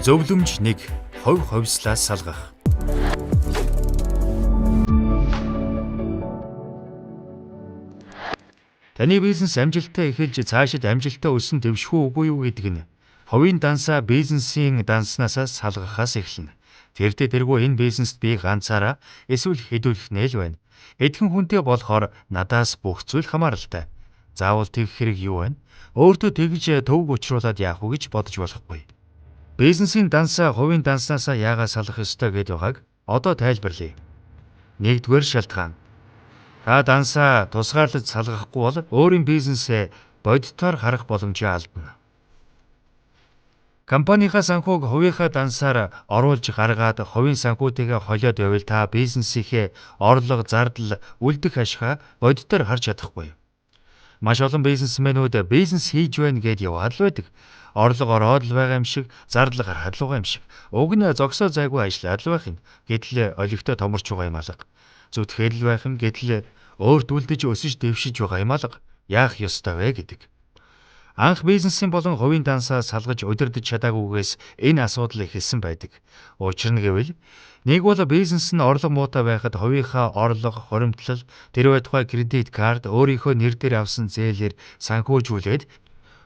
Зөвлөмж 1. Хувь хувьслаас салгах. Таны бизнес амжилттай эхэлж цаашид амжилттай өссөн дэвшгүй үгүй юу гэдэг нь хувийн дансаа бизнесийн данснаас салгахаас эхэлнэ. Тэрдээ тэргүй энэ бизнест би ганцаараа эсвэл хэдүүлэх нэл байна. Эдхэн хүнтэй болохоор надаас бүх зүйл хамааралтай. Заавал тэгэх хэрэг юу байна? Өөртөө тэгж төвөг учруулад яах вэ гэж бодож болохгүй. Бизнесийн дансаа хувийн данснаас яагаад салгах ёстой гэж байгааг одоо тайлбарлая. Нэгдүгээр шалтгаан. Та дансаа тусгаарлаж салгахгүй бол өөрийн бизнесээ бодитоор харах боломжоо алдна. Компанийнхаа санхүүг хувийнхаа дансаар оруулж гаргаад хувийн санхүүтэйгээ холиод байвал та бизнесийнхээ орлого, зардал, үлдэх ашгаа бодитоор харж чадахгүй. Маш олон бизнесмэнүүд бизнес хийж байна гэдээ яваад л байдаг. Орлого ороод л байгаа юм шиг, зардал гараад л байгаа юм шиг. Уг нь зогсоо зайгүй ажиллаад л байх юм. Гэтэл олигтой томорч байгаа юм алга. Зүтгэл л байх юм. Гэтэл өөрт үлдэж өсөж дэвшиж байгаа юм алга. Яах ёстой вэ гэдэг. Анх бизнесийн болон хувийн дансаа салгаж удирдах чадаагүйгээс энэ асуудал эхэлсэн байдаг. Учир нь гэвэл нэг бол бизнес нь орлого муутай байхад хувийнхаа орлого, хуримтлал, тэр байтугай кредит карт, өөрийнхөө нэр дээр авсан зээлээр санхүүжүүлээд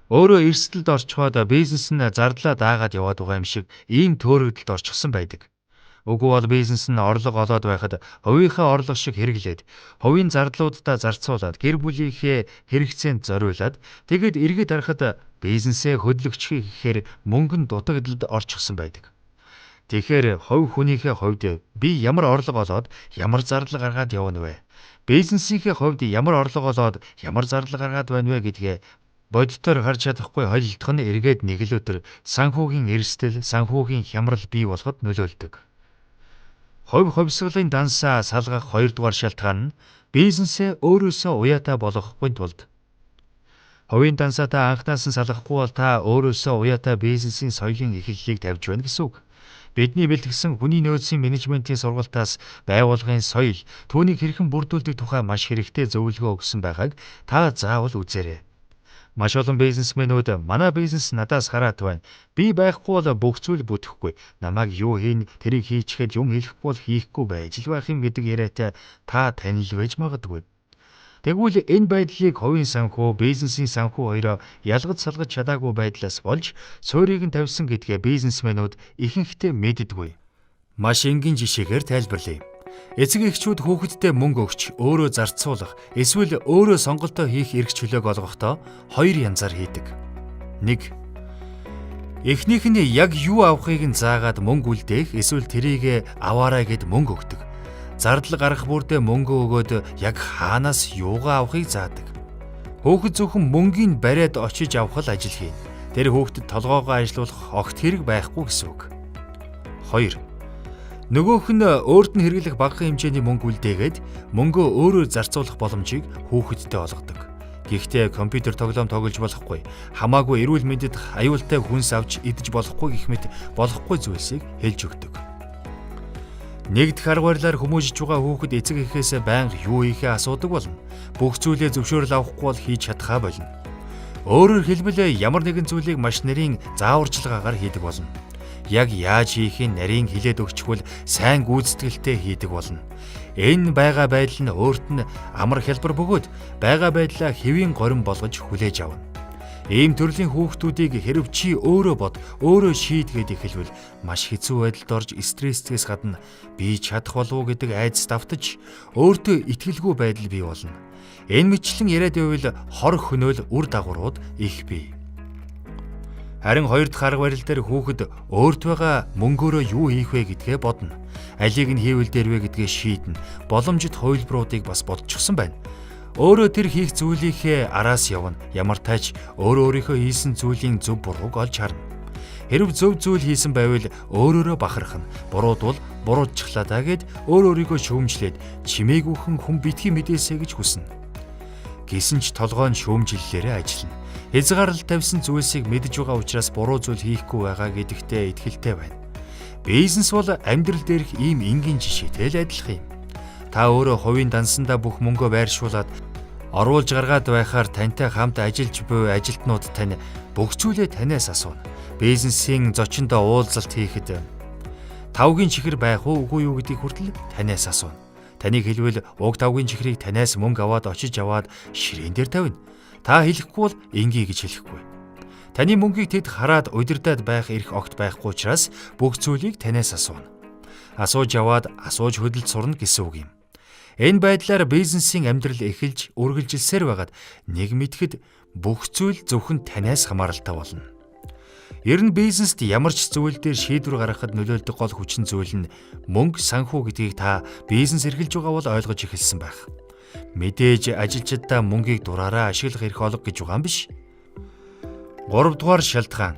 өөрөө эрсдэлд орчхоод бизнес нь зардлаа даагаад яваад байгаа юм шиг ийм төөрөгдөлд орчихсон байдаг. Үгүй бол бизнес нь орлого олоод байхад хувийнхаа орлого шиг хэрэглээд, хувийн зардлуудаа зарцуулаад, гэр бүлийнхээ хэрэгцээнд зориулаад, тэгэд эргээд харахад бизнесээ хөдлөгчхий гэхээр мөнгөн дутагдалд орчихсон байдаг. Тэгэхээр хувь хүнийхээ хувьд би ямар орлого олоод ямар зардал гаргаад явна вэ? Бизнесийнхээ хувьд ямар орлого олоод ямар зардал гаргаад байна вэ гэдгээ бодитоор харж чадахгүй холилдох нь эргээд нэг л өдөр санхүүгийн эрсдэл, санхүүгийн хямрал бий болоход нөлөөлдөг. Хувь хувьсгалын дансаа салгах хоёрдугаар шалтгаан нь бизнесээ өөрөөсөө уяатай болгохгүй тулд. Хувийн дансаа та анхнаас нь салгахгүй бол та өөрөөсөө уяатай бизнесийн соёлын эхлэлийг тавьж байна гэсэн үг. Бидний бэлтгэсэн хүний нөөцийн менежментийн сургалтаас байгууллагын соёл, түүнийг хэрхэн бүрдүүлдэг тухай маш хэрэгтэй зөвлөгөө өгсөн байгааг та заавал үзээрэй. Маш олон бизнесмэнүүд манай бизнес надаас хараад байна. Би байхгүй бол бүх зүйл бүтэхгүй. Намайг юу хийн, тэрийг хийчихэд юм хэлэхгүй бол хийхгүй байж л байх юм гэдэг яриатай та танил байж магадгүй. Тэгвэл энэ байдлыг хувийн санхүү, бизнесийн санхүү хоёроо ялгаж салгаж чадаагүй байдлаас болж суурийг нь тавьсан гэдгээ бизнесмэнүүд ихэнхдээ мэддэггүй. Маш энгийн жишээгээр тайлбарлая. Эцэг эхчүүд хүүхэдтэй мөнгө өгч өөрөө зарцуулах эсвэл өөрөө сонголтоо хийх эрх чөлөөг олгохдоо хоёр янзаар хийдэг. 1. Эхнийх нь яг юу авахыг нь заагаад мөнгө үлдээх эсвэл тэрийг аваарай гэд мөнгө өгдөг. Зардал гарах бүрдээ мөнгө өгөөд яг хаанаас юугаа авахыг заадаг. Хүүхэд зөвхөн мөнгийг бариад очиж авах л ажил хийнэ. Тэр хүүхдэд толгоогоо ажилуулах огт хэрэг байхгүй гэсэн үг. 2. Нөгөөх нь өөрт нь хэрэглэх бага хэмжээний мөнгө үлдээгээд мөнгөө өөрөө зарцуулах боломжийг хүүхэдтэй олгодог. Гэхдээ компьютер тоглоом тоглож болохгүй, хамаагүй эрүүл мэндэд аюултай хүнс авч идэж болохгүй гэх мэт болохгүй зүйлсийг хэлж өгдөг. Нэгдэх арга барилаар хүмүүжиж байгаа хүүхэд эцэг эхээсээ байнга юу хийхээ асуудаг болно. Бүх зүйлээ зөвшөөрөл авахгүй бол хийж чадхаа болно. Өөрөөр хэлбэл ямар нэгэн зүйлийг маш нарийн зааварчилгаагаар хийдэг болно. Яг яаж хийхийг нарийн хэлээд өгчихвөл сайн гүйцэтгэлтэй хийдэг болно. Энэ байгаа байдал нь өөрт нь амар хялбар бөгөөд байгаа байдлаа хэвийн горин болгож хүлээж авна. Ийм төрлийн хүүхдүүдийг хэрв чи өөрөө бод, өөрөө шийдгээд эхэлвэл маш хэцүү байдалд орж стресстгээс гадна би чадах болов уу гэдэг айдас давтаж өөртөө итгэлгүй байдал бий болно. Энэ мэтлэн яриад байвал хор хөнөөл үр дагаврууд их бий. Харин хоёр дахь арга барил дээр хүүхэд өөрт байгаа мөнгөөрөө юу хийх вэ гэдгээ бодно. Алийг нь хийвэл дээр вэ гэдгээ шийднэ. Боломжит хувилбаруудыг бас бодчихсон байна. Өөрөө тэр хийх зүйлийнхээ араас явна. Ямар тач өөрийнхөө хийсэн зүйлийн зөв бурууг олж харна. Хэрв зөв зүйл хийсэн байвал өөрөөрөө бахархна. Бурууд бол буруудчихлаа гэд өөрийгөө шүүмжлээд чимээгүйхэн хүн битгий мэдээсэ гэж хүснэ. Гэсэн ч толгой нь шүүмжиллээрээ ажиллана. Хязгаарлалт тавьсан зүйлсийг мэдж байгаа учраас буруу зүйл хийхгүй байгаа гэдэгтээ итгэлтэй байна. Бизнес бол амьдрал дээрх ийм энгийн жишээтэй л адилхан юм. Та өөрөө хувийн дансандаа бүх мөнгөө байршуулад оруулж гаргаад байхаар тантай хамт ажиллаж буй ажилтнууд тань бүх зүйлээ танаас асууна. Бизнесийн зочиндоо уулзалт хийхэд тавгийн чихэр байх уу үгүй юу гэдгийг хүртэл танаас асууна. Таныг хэлвэл уг тавгийн чихрийг танаас мөнгө аваад очиж аваад ширээн дээр тавина. Та хэлэхгүй бол ингийн гэж хэлэхгүй. Таны мөнгийг тэд хараад удирдаад байх эрх огт байхгүй учраас бүх зүйлийг танаас асууна. Асууж аваад асууж хөдөлж сурна гэсэн үг юм. Энэ байдлаар бизнесийн амьдрал эхэлж үргэлжилсээр байгаад нэг мэдэхэд бүх зүйл зөвхөн танаас хамааралтай болно. Ер нь бизнест ямар ч зүйл дээр шийдвэр гаргахад нөлөөлдөг гол хүчин зүйл нь мөнгө, санхүү гэдгийг та бизнес эрхэлж байгаа бол ойлгож эхэлсэн байх. Мэдээж ажилчдаа мөнгийг дураараа ашиглах эрх олго гэж байгаа юм биш. 3 дугаар шалтгаан.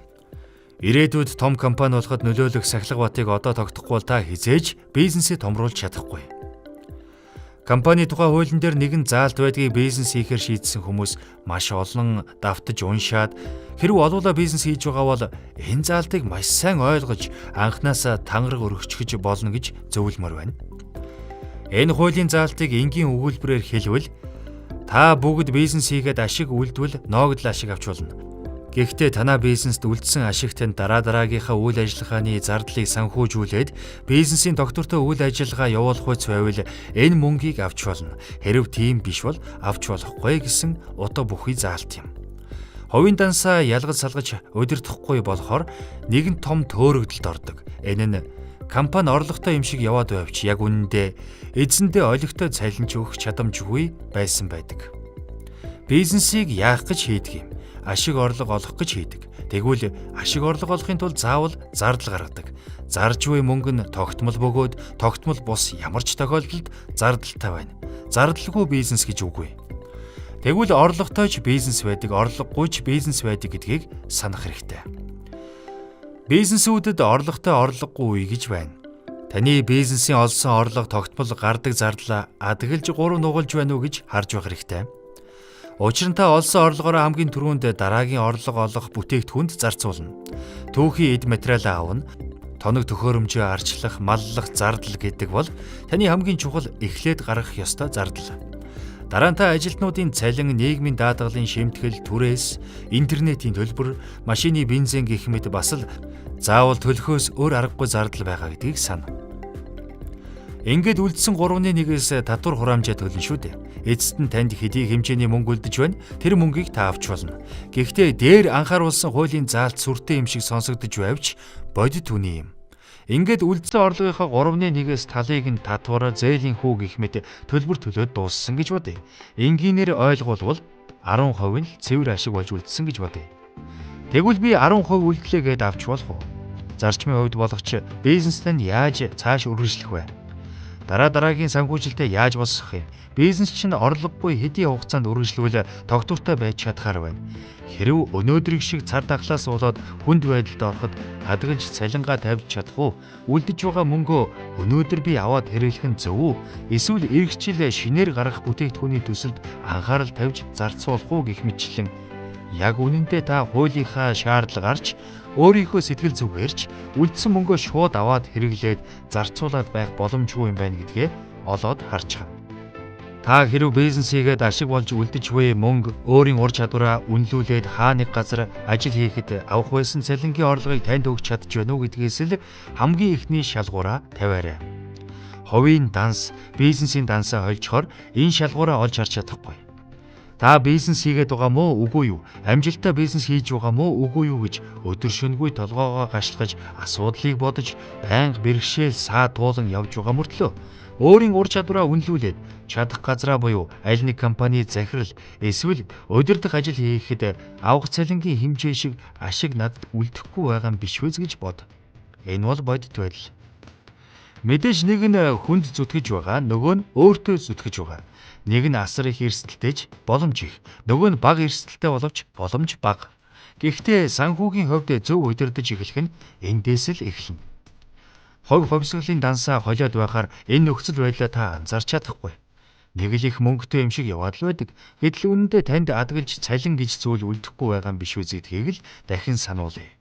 Ирээдүйд том компани болоход нөлөөлөх сахилга батыг одоо тогтохгүй бол та хизээж бизнесээ томруулж чадахгүй. Компани тухай хуулийн дээр нэгэн заалт байдгийг бизнес хийхээр шийдсэн хүмүүс маш олон давтаж уншаад хэрв олуулаа бизнес хийж байгаа бол энэ заалтыг маш сайн ойлгож анханасаа тангараг өргөчгөж болно гэж зөвлөмөр байна. Энэ хуулийн заалтыг энгийн өгүүлбэрээр хэлвэл та бүгд бизнес хийгээд ашиг үлдвэл ногдол ашиг авч болно. Гэхдээ танаа бизнест үлдсэн ашигт нь дараагийнхаа үйл ажиллагааны зардлыг санхүүжүүлээд бизнесийн доктортой үйл ажиллагаа явуулах үс байвал энэ мөнгийг авч болно. Хэрв тийм биш бол авч болохгүй гэсэн утга бүхий заалт юм. Хувийн дансаа ялгаж салгаж удирдахгүй болохоор нэгэн том төөрөгдөлд ордог. Энэ нь компани орлоготой юм шиг яваад байвч яг үнэндээ эзэндээ олигтой цалинч өгөх чадамжгүй байсан байдаг. Бизнесийг яах гэж хийдэг юм? Ашиг орлого олох гэж хийдэг. Тэгвэл ашиг орлого олохын тулд заавал зардал гаргадаг. Зарж буй мөнгө нь тогтмол бөгөөд тогтмол бус ямар ч тохиолдолд зардалтай байна. Зардалгүй бизнес гэж үгүй. Тэгвэл орлоготой ч бизнес байдаг, орлогогүй ч бизнес байдаг гэдгийг санах хэрэгтэй. Бизнесүүдэд орлоготой орлогогүй үе гэж байна. Таны бизнесийн олсон орлого тогтмол гардаг зардал адгэлж 3 нугалж байна уу гэж харж байх хэрэгтэй. Учир нь та олсон орлогоороо хамгийн түрүүнд дараагийн орлого олох бүтээгдэхүүнд зарцуулна. Түүхийн эд материалаа авна. Тоног төхөөрөмжөө арчлах, маллах зардал гэдэг бол таны хамгийн чухал эхлээд гаргах ёстой зардал. Дараа нь та ажилтнуудын цалин, нийгмийн даатгалын шимтгэл, түрээс, интернетийн төлбөр, машины бензин гэх мэт бас л заавал төлөхөөс өөр аргагүй зардал байгаа гэдгийг сана. Ингээд үлдсэн 3/1-ээс татвар хураамжаа төлнө шүү дээ. Эцэст нь танд хэдий хэмжээний мөнгө үлдэж байна. Тэр мөнгийг та авч болно. Гэхдээ дээр анхааруулсан хуулийн заалт сүртэй юм шиг сонсогдож байвч бодит үний юм. Ингээд үлдсэн орлогынхаа 3/1-ээс талыг нь татвар, зээлийн хүү гэх мэт төлбөр төлөөд дууссан гэж бодъё. Энгийнээр ойлгуулбал 10% нь цэвэр ашиг болж үлдсэн гэж бодъё. Тэгвэл би 10% үлдлээ гэд авч болох уу? Зарчмын хувьд болгоч бизнест нь яаж цааш үргэлжлэх вэ? Дараагийн санхүүжилтээ яаж босгох юм? Бизнес чинь орлогогүй хэдийн хугацаанд үргэлжлүүл тогтвортой байж чадхаар байна. Хэрв өнөөдрийг шиг цар тахлаас болоод хүнд байдалд ороход хадгалж цалингаа тавьж чадах уу? Үлдэж байгаа мөнгөө өнөөдөр би аваад хэрэглэх нь зөв үү? Эсвэл эх жил шинээр гарах бүтээгдэхүүний төсөлд анхаарал тавьж зарцуулах уу гэх мэтчлэн яг үнэндээ та хуулийнхаа шаардлага гарч өөрийнхөө сэтгэл зүгээрч үлдсэн мөнгөө шууд аваад хэрэглээд зарцуулаад байх боломжгүй юм байна гэдгээ олоод харж байгаа. Та хэрв бизнес хийгээд ашиг болж үлдэж буй мөнгө өөрийн ур чадвараа үнэлүүлээд хаа нэг газар ажил хийхэд авах байсан цалингийн орлогыг танд өгч чадж байна уу гэдгээс л хамгийн ихний шалгуураа тавиарай. Хувийн данс, бизнесийн дансаа холжохоор энэ шалгуураа олж харж чадахгүй. Та бизнес хийгээд байгаа мó үгүй юу? Амжилттай бизнес хийж байгаа мó үгүй юу гэж өдөр шөнөгүй толгоогоо гашлахаж асуудлыг бодож байнга бэрхшээл саа туулан явж байгаа мөртлөө өөрийн ур чадвараа үнэлүүлээд чадах газраа буюу аль нэг компани захирал эсвэл удирдах ажил хийхэд авах цалингийн хэмжээ шиг ашиг надад үлдэхгүй байгаа юм биш үү гэж бод. Энэ бол бодит байдал. Мэдээж нэг нь хүнд зүтгэж байгаа, нөгөө нь өөртөө зүтгэж байгаа. Нэг нь асар их эрсдэлтэйж боломж их, нөгөө нь бага эрсдэлтэй боловч боломж бага. Гэхдээ санхүүгийн хувьд зөв удирдах эхлэх нь эндээс л эхэлнэ. Хувьсгалын дансаа холиод байхаар энэ нөхцөл байдлаа та анзаарч чадахгүй. Нэг л их мөнгөтэй юм шиг яваад л байдаг. Гэтэл үнэндээ танд адгалж цалин гэж зүйл үлдэхгүй байгаа юм биш үү гэдгийг л дахин сануулъя.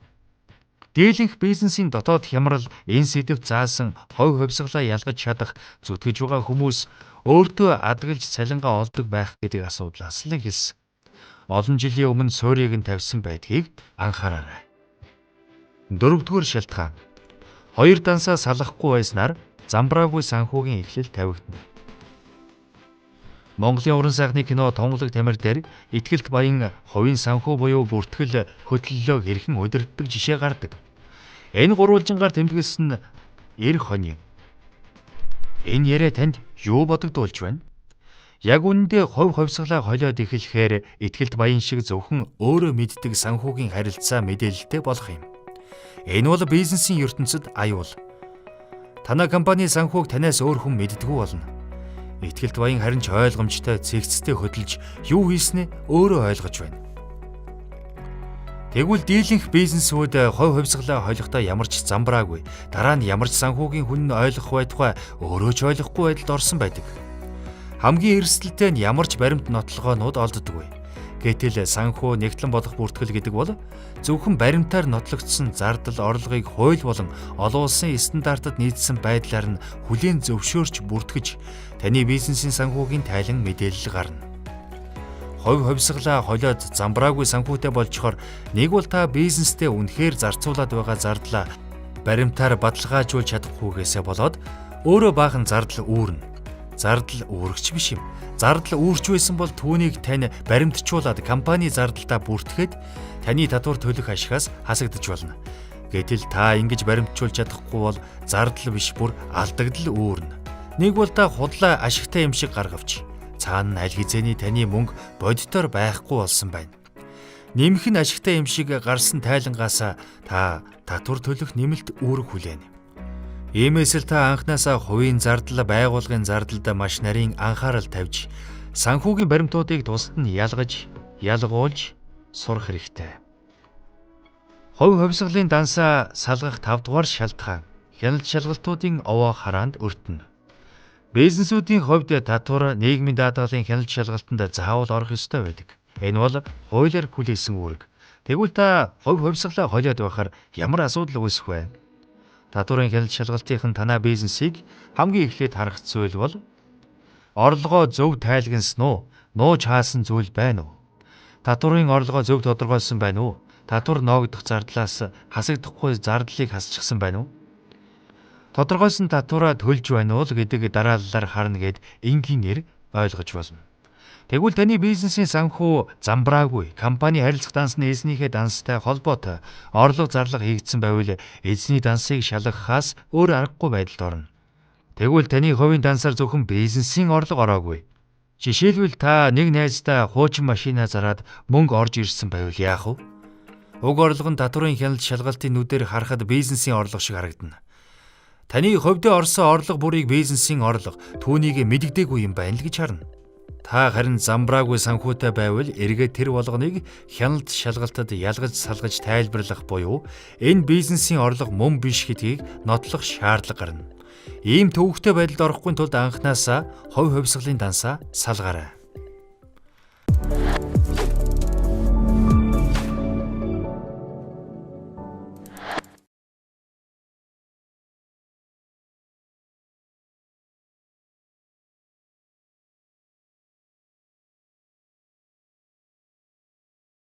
Дийлэнх бизнесийн дотоод хямрал энэ сэдвт заасан хувьсгалаа ялгаж чадах зүтгэж байгаа хүмүүс өөртөө адгалж цалингаа олдог байх гэдэг асуудлаас л эхэлсэн. Олон жилийн өмнө суурийг нь тавьсан байдгийг анхаараарай. Дөрөвдүгээр шалтгаан. Хоёр дансаа салгахгүй байснаар замбраагүй санхүүгийн эхлэл тавигдана. Монголын уран сайхны кино Тонголог тамир дээр Итгэлт баян хувийн санхүү буюу бүртгэл хөтлөлөө хэрхэн удирддаг жишээ гардаг. Энэ гурвалжингаар тэмдэглэсэн 90 хоний. Энэ яриа танд юу бодогдуулж байна? Яг үүндээ хувьсгалаа холиод эхлэхээр Итгэлт баян шиг зөвхөн өөрөө мэддэг санхүүгийн харилцаа мэдээлэлтэй болох юм. Энэ бол бизнесийн ертөнцид аюул. Танай компани санхүүг танаас өөр хүн мэддэггүй болно. Итгэлт баян харин ч ойлгомжтой цэгцтэй хөдөлж юу хийснээ өөрөө ойлгож байна. Тэгвэл дийлэнх бизнесүүд хувьсгалаа холихдоо ямар ч замбраагүй, дараа нь ямар ч санхүүгийн хүн ойлгох байтугай өөрөө ч ойлгохгүй байдалд орсон байдаг. Хамгийн эрсдэлтэй нь ямар ч баримт нотлогоонууд олддоггүй. Гэтэл санхүү нэгтлэн болох бүртгэл гэдэг бол зөвхөн баримтаар нотлогдсон зардал орлогыг хууль болон олон улсын стандартад нийцсэн байдлаар нь хүлээн зөвшөөрч бүртгэж таны бизнесийн санхүүгийн тайлан мэдээлэл гарна. Хувьсгалаа холиод замбраагүй санхүүтэй болчхоор нэг бол та бизнестэй үнэхээр зарцуулаад байгаа зардлаа баримтаар баталгаажуулж чадахгүйгээсээ болоод өөрөө баахан зардал үүрнэ. Зардал үүрэгч биш юм. Зардал үүрч байсан бол түүнийг тань баримтжуулаад компани зардалтаа бүртгэхэд таны татвар төлөх ашигаас хасагдаж болно. Гэтэл та ингэж баримтжуулж чадахгүй бол зардал биш бүр алдагдал үүрнэ. Нэг бол та худлаа ашигтай юм шиг гаргавч цаана нь аль хэзээний таны мөнгө бодитоор байхгүй болсон байна. Нэмэх нь ашигтай юм шиг гарсан тайлангаасаа та татвар төлөх нэмэлт үүрэг хүлээнэ. Иймээс л та анхнаасаа хувийн зардал, байгууллагын зардалд маш нарийн анхаарал тавьж санхүүгийн баримтуудыг тусад нь ялгуулж сурах хэрэгтэй. Хувьсгалын дансаа салгах 5 дугаар шалтгаан. Хяналт шалгалтуудын овоо хараанд өртөнө. Бизнесүүдийн хувьд татвар нийгмийн даатгалын хяналт шалгалтанд заавал орох ёстой байдаг. Энэ бол хуулиар хүлээсэн үүрэг. Тэгвэл та хувьсгалаа холиод байхаар ямар асуудал үүсэх вэ? Татварын хяналт шалгалтын танай бизнесийг хамгийн эхлээд харах зүйл бол орлогоо зөв тайлгансан уу? Нууж хаасан зүйл байна уу? Татварын орлогоо зөв тодорхойлсон байна уу? Татвар ноогдох зардлаас хасагдахгүй зардлыг хасчихсан байна уу? Тодорхойлсон татвараа төлж байна уу гэдэг дарааллаар харна гэд энгийнээр ойлгож болно. Тэгвэл таны бизнесийн санхүү замбраагүй, компани харилцах дансны эзнийхээ данстай холбоотой орлого зарлага хийгдсэн байвал эзний дансыг шалгахаас өөр аргагүй байдалд орно. Тэгвэл таны хувийн дансаар зөвхөн бизнесийн орлого ороогүй. Жишээлбэл та нэг найздаа хуучин машинаа зараад мөнгө орж ирсэн байвал яах вэ? Уг орлого нь татварын хяналт шалгалтын нүдээр харахад бизнесийн орлого шиг харагдана. Таны хувьдээ орсон орлого бүрийг бизнесийн орлого, түүнийг мэддэггүй юм байна л гэж харна. Та харин замбраагүй санхүүтэй байвал эргээд тэр болгоныг хяналт шалгалтад ялгаж салгаж тайлбарлах буюу энэ бизнесийн орлого мөн биш гэдгийг нотлох шаардлага гарна. Ийм төвөгтэй байдалд орохгүй тулд анхнаасаа хувьсгалын дансаа салгаарай.